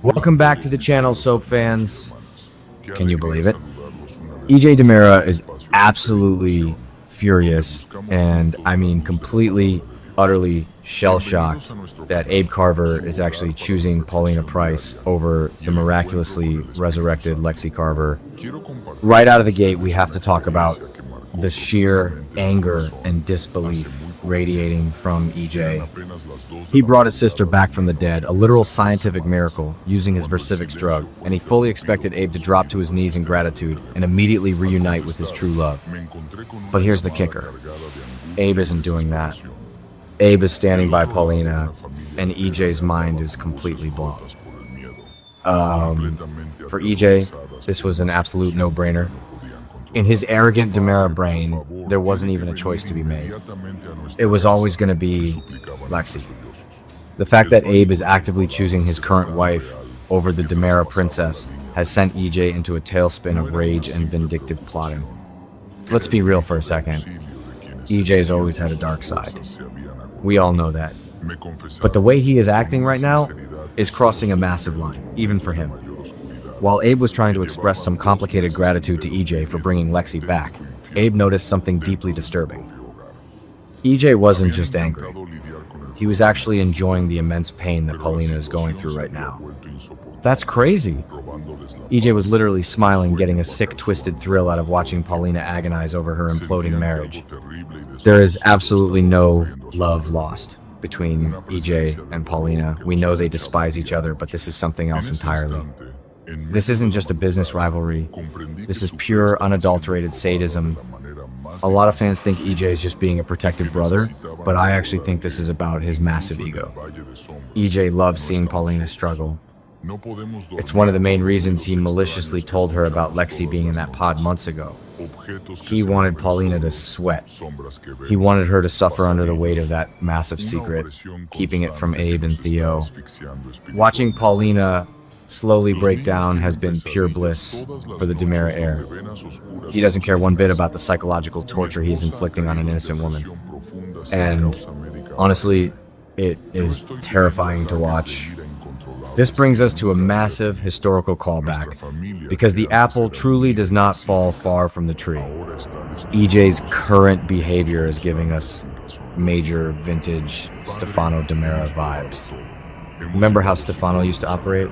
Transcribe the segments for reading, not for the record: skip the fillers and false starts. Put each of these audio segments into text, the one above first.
Welcome back to the channel, soap fans. Can you believe it? DiMera is absolutely furious, and I mean completely, utterly shell-shocked that Abe Carver is actually choosing Paulina Price over the miraculously resurrected Lexie Carver. Right out of the gate, we have to talk about the sheer anger and disbelief radiating from EJ. He brought his sister back from the dead, a literal scientific miracle, using his Versivix drug, and he fully expected Abe to drop to his knees in gratitude and immediately reunite with his true love. But here's the kicker. Abe isn't doing that. Abe is standing by Paulina, and EJ's mind is completely blown. For EJ, this was an absolute no-brainer. In his arrogant DiMera brain, there wasn't even a choice to be made. It was always going to be Lexie. The fact that Abe is actively choosing his current wife over the DiMera princess has sent EJ into a tailspin of rage and vindictive plotting. Let's be real for a second. EJ's always had a dark side. We all know that. But the way he is acting right now is crossing a massive line, even for him. While Abe was trying to express some complicated gratitude to EJ for bringing Lexie back, Abe noticed something deeply disturbing. EJ wasn't just angry. He was actually enjoying the immense pain that Paulina is going through right now. That's crazy. EJ was literally smiling, getting a sick, twisted thrill out of watching Paulina agonize over her imploding marriage. There is absolutely no love lost between EJ and Paulina. We know they despise each other, but this is something else entirely. This isn't just a business rivalry. This is pure, unadulterated sadism. A lot of fans think EJ is just being a protective brother, but I actually think this is about his massive ego. EJ loves seeing Paulina struggle. It's one of the main reasons he maliciously told her about Lexie being in that pod months ago. He wanted Paulina to sweat. He wanted her to suffer under the weight of that massive secret, keeping it from Abe and Theo. Watching Paulina slowly break down has been pure bliss for the DiMera heir. He doesn't care one bit about the psychological torture he is inflicting on an innocent woman. And honestly, it is terrifying to watch. This brings us to a massive historical callback, because the apple truly does not fall far from the tree. EJ's current behavior is giving us major vintage Stefano DiMera vibes. Remember how Stefano used to operate?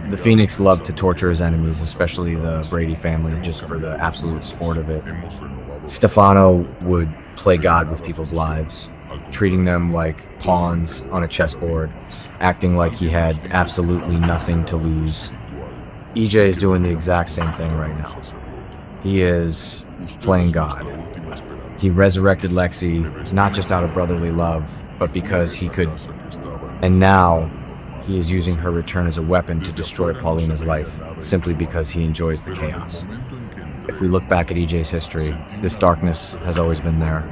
The Phoenix loved to torture his enemies, especially the Brady family, just for the absolute sport of it. Stefano would play God with people's lives, treating them like pawns on a chessboard, acting like he had absolutely nothing to lose. EJ is doing the exact same thing right now. He is playing God. He resurrected Lexie, not just out of brotherly love, but because he could. And now, he is using her return as a weapon to destroy Paulina's life, simply because he enjoys the chaos. If we look back at EJ's history, this darkness has always been there.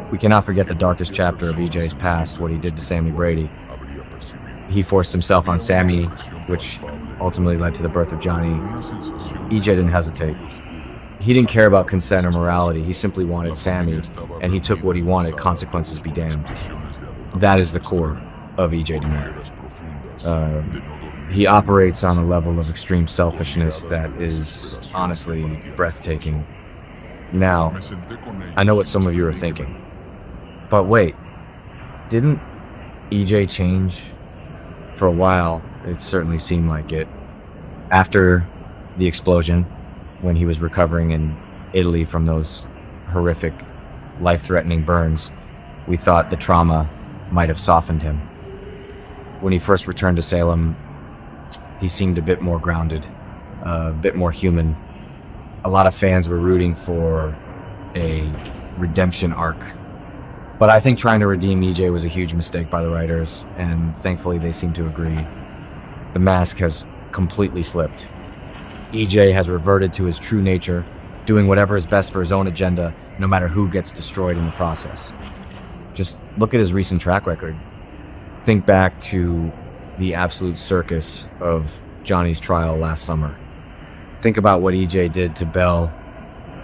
We cannot forget the darkest chapter of EJ's past, what he did to Sammy Brady. He forced himself on Sammy, which ultimately led to the birth of Johnny. EJ didn't hesitate. He didn't care about consent or morality, he simply wanted Sammy, and he took what he wanted, consequences be damned. That is the core of EJ DiMera. He operates on a level of extreme selfishness that is honestly breathtaking. Now, I know what some of you are thinking, but wait, didn't EJ change? For a while, it certainly seemed like it. After the explosion, when he was recovering in Italy from those horrific, life-threatening burns, we thought the trauma might have softened him. When he first returned to Salem, he seemed a bit more grounded, a bit more human. A lot of fans were rooting for a redemption arc. But I think trying to redeem EJ was a huge mistake by the writers, and thankfully they seem to agree. The mask has completely slipped. EJ has reverted to his true nature, doing whatever is best for his own agenda, no matter who gets destroyed in the process. Just look at his recent track record. Think back to the absolute circus of Johnny's trial last summer. Think about what EJ did to Belle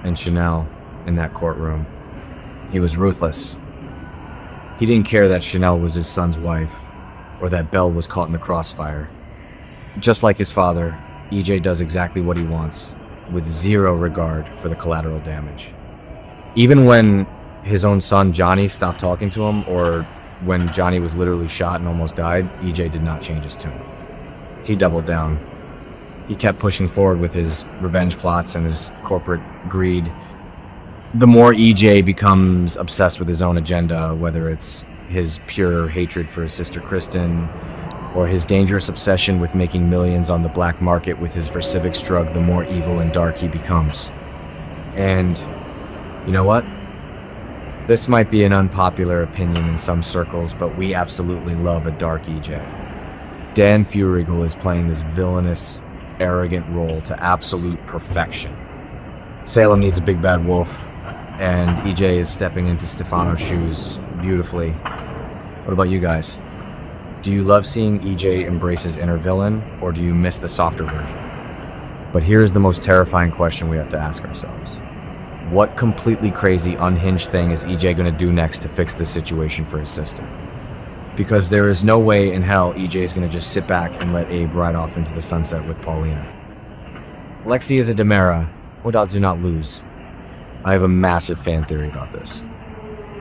and Chanel in that courtroom. He was ruthless. He didn't care that Chanel was his son's wife, or that Belle was caught in the crossfire. Just like his father, EJ does exactly what he wants, with zero regard for the collateral damage. Even when his own son Johnny stopped talking to him, or when Johnny was literally shot and almost died, EJ did not change his tune. He doubled down. He kept pushing forward with his revenge plots and his corporate greed. The more EJ becomes obsessed with his own agenda, whether it's his pure hatred for his sister Kristen, or his dangerous obsession with making millions on the black market with his Versivix drug, the more evil and dark he becomes. And you know what? This might be an unpopular opinion in some circles, but we absolutely love a dark EJ. Dan Furigal is playing this villainous, arrogant role to absolute perfection. Salem needs a big bad wolf, and EJ is stepping into Stefano's shoes beautifully. What about you guys? Do you love seeing EJ embrace his inner villain, or do you miss the softer version? But here's the most terrifying question we have to ask ourselves. What completely crazy, unhinged thing is EJ going to do next to fix this situation for his sister? Because there is no way in hell EJ is going to just sit back and let Abe ride off into the sunset with Paulina. Lexie is a DiMera. What odds do not lose? I have a massive fan theory about this.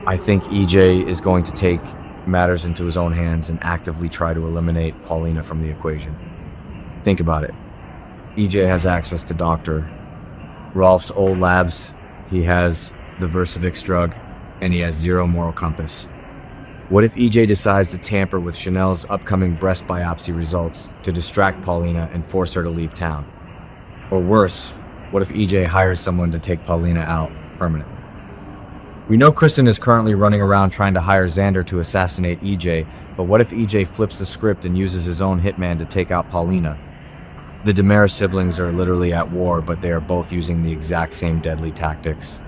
I think EJ is going to take matters into his own hands and actively try to eliminate Paulina from the equation. Think about it. EJ has access to Dr. Rolf's old labs, he has the Versivix drug, and he has zero moral compass. What if EJ decides to tamper with Chanel's upcoming breast biopsy results to distract Paulina and force her to leave town? Or worse, what if EJ hires someone to take Paulina out permanently? We know Kristen is currently running around trying to hire Xander to assassinate EJ, but what if EJ flips the script and uses his own hitman to take out Paulina? The DiMera siblings are literally at war, but they are both using the exact same deadly tactics.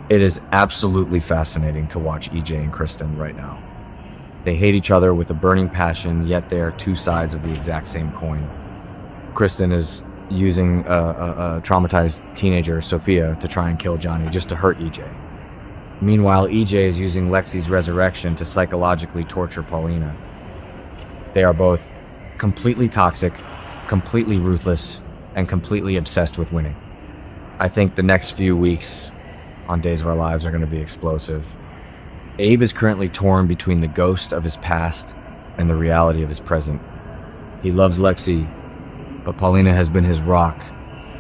It is absolutely fascinating to watch EJ and Kristen right now. They hate each other with a burning passion, yet they are two sides of the exact same coin. Kristen is using a traumatized teenager, Sophia, to try and kill Johnny just to hurt EJ. Meanwhile, EJ is using Lexie's resurrection to psychologically torture Paulina. They are both completely toxic, completely ruthless, and completely obsessed with winning. I think the next few weeks on Days of Our Lives are going to be explosive. Abe is currently torn between the ghost of his past and the reality of his present. He loves Lexie, but Paulina has been his rock,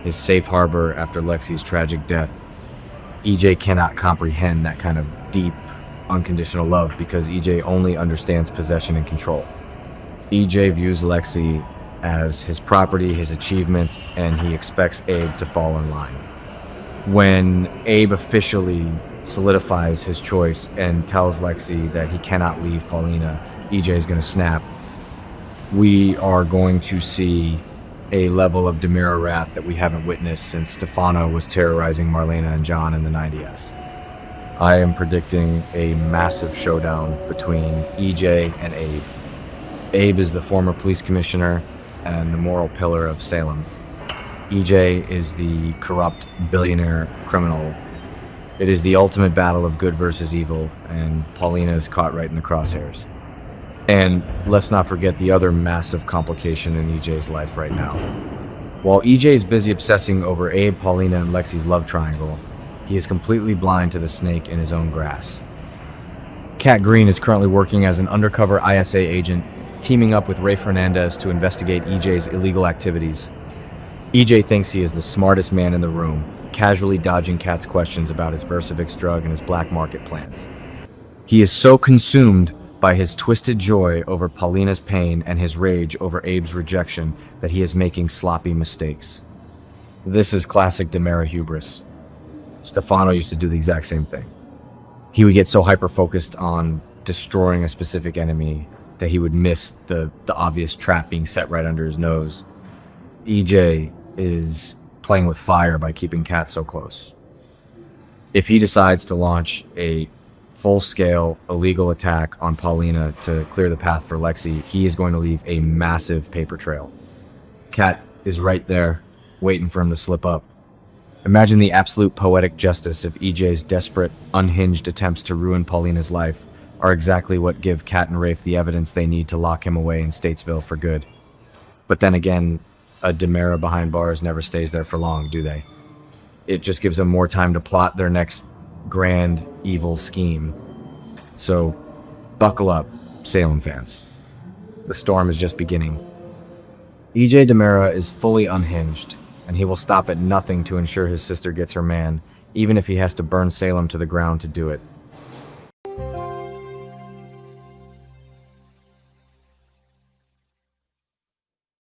his safe harbor after Lexie's tragic death. EJ cannot comprehend that kind of deep, unconditional love because EJ only understands possession and control. EJ views Lexie as his property, his achievement, and he expects Abe to fall in line. When Abe officially solidifies his choice and tells Lexie that he cannot leave Paulina, EJ is going to snap. We are going to see a level of DiMera wrath that we haven't witnessed since Stefano was terrorizing Marlena and John in the 90s. I am predicting a massive showdown between EJ and Abe. Abe is the former police commissioner and the moral pillar of Salem. EJ is the corrupt billionaire criminal. It is the ultimate battle of good versus evil, and Paulina is caught right in the crosshairs. And let's not forget the other massive complication in EJ's life right now. While EJ is busy obsessing over Abe, Paulina, and Lexie's love triangle, he is completely blind to the snake in his own grass. Kat Green is currently working as an undercover ISA agent, teaming up with Ray Fernandez to investigate EJ's illegal activities. EJ thinks he is the smartest man in the room, casually dodging Kat's questions about his Versivix drug and his black market plans. He is so consumed by his twisted joy over Paulina's pain and his rage over Abe's rejection that he is making sloppy mistakes. This is classic DiMera hubris. Stefano used to do the exact same thing. He would get so hyper-focused on destroying a specific enemy that he would miss the obvious trap being set right under his nose. EJ is playing with fire by keeping Kat so close. If he decides to launch a full-scale illegal attack on Paulina to clear the path for Lexie, he is going to leave a massive paper trail. Kat is right there, waiting for him to slip up. Imagine the absolute poetic justice if EJ's desperate, unhinged attempts to ruin Paulina's life are exactly what give Kat and Rafe the evidence they need to lock him away in Statesville for good. But then again, a DiMera behind bars never stays there for long, do they? It just gives them more time to plot their next grand evil scheme. So, buckle up, Salem fans. The storm is just beginning. E.J. DiMera is fully unhinged, and he will stop at nothing to ensure his sister gets her man, even if he has to burn Salem to the ground to do it.